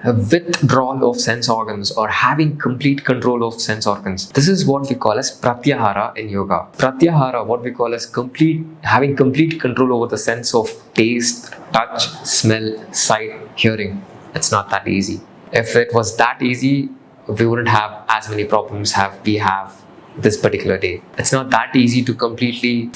a withdrawal of sense organs or having complete control of sense organs. This is what we call as pratyahara in yoga. Pratyahara, what we call as having complete control over the sense of taste, touch, smell, sight, hearing. It's not that easy. If it was that easy, we wouldn't have as many problems we have this particular day. It's not that easy to completely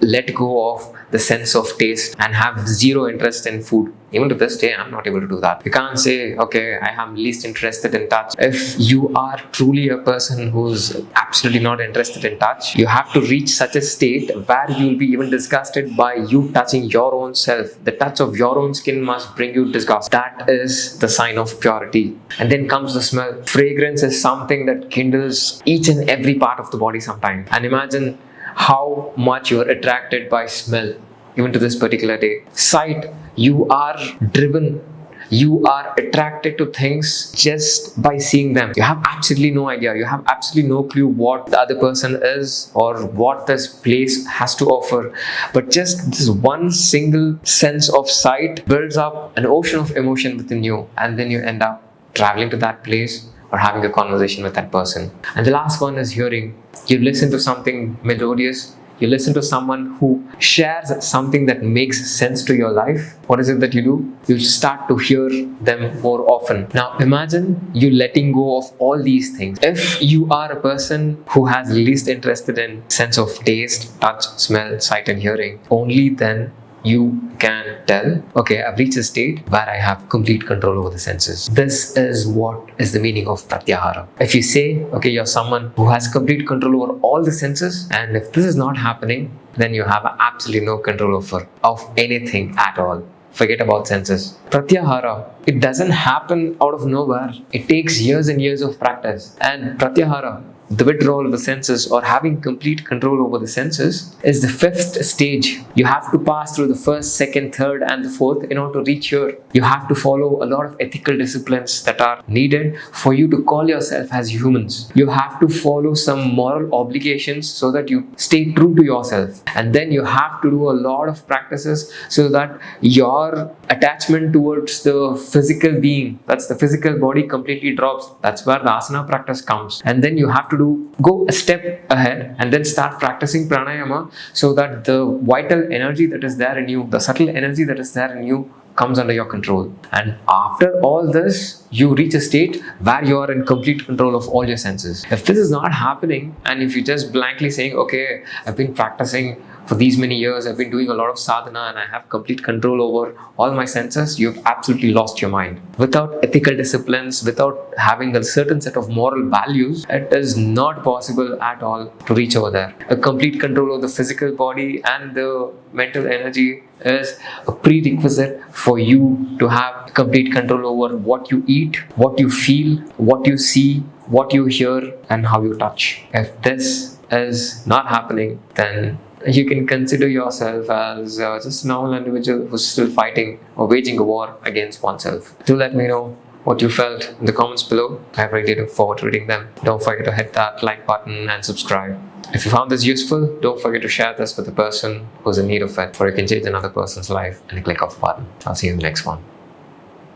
let go of the sense of taste and have zero interest in food. Even to this day, I'm not able to do that. You can't say, okay, I am least interested in touch. If you are truly a person who's absolutely not interested in touch, you have to reach such a state where you'll be even disgusted by you touching your own self. The touch of your own skin must bring you disgust. That is the sign of purity. And then comes the smell. Fragrance is something that kindles each and every part of the body sometimes. And imagine how much you are attracted by smell, even to this particular day. Sight, you are driven, you are attracted to things just by seeing them. You have absolutely no idea, you have absolutely no clue what the other person is or what this place has to offer. But just this one single sense of sight builds up an ocean of emotion within you, and then you end up traveling to that place or having a conversation with that person. And the last one is hearing. You listen to something melodious, you listen to someone who shares something that makes sense to your life. What is it that you do? You start to hear them more often. Now imagine you letting go of all these things. If you are a person who has least interested in sense of taste, touch, smell, sight and hearing, only then you can tell, okay, I've reached a state where I have complete control over the senses. This is what is the meaning of pratyahara. If you say, okay, you're someone who has complete control over all the senses, and if this is not happening, then you have absolutely no control of anything at all. Forget about senses. Pratyahara, it doesn't happen out of nowhere. It takes years and years of practice. And pratyahara, the withdrawal of the senses or having complete control over the senses, is the fifth stage. You have to pass through the first, second, third and the fourth in order to reach here. You have to follow a lot of ethical disciplines that are needed for you to call yourself as humans. You have to follow some moral obligations so that you stay true to yourself. And then you have to do a lot of practices so that your attachment towards the physical being, that's the physical body, completely drops. That's where the asana practice comes. And then you have to go a step ahead and then start practicing pranayama so that the vital energy that is there in you, the subtle energy that is there in you, comes under your control. And after all this, you reach a state where you are in complete control of all your senses. If this is not happening, and if you're just blankly saying, okay, I've been practicing for these many years, I've been doing a lot of sadhana and I have complete control over all my senses, you've absolutely lost your mind. Without ethical disciplines, without having a certain set of moral values, it is not possible at all to reach over there. A complete control of the physical body and the mental energy is a prerequisite for you to have complete control over what you eat, what you feel, what you see, what you hear, and how you touch. If this is not happening, then you can consider yourself as just a normal individual who's still fighting or waging a war against oneself. Do let me know what you felt in the comments below. I really look forward to reading them. Don't forget to hit that like button and subscribe. If you found this useful, don't forget to share this with the person who's in need of it, or you can change another person's life and click off the button. I'll see you in the next one.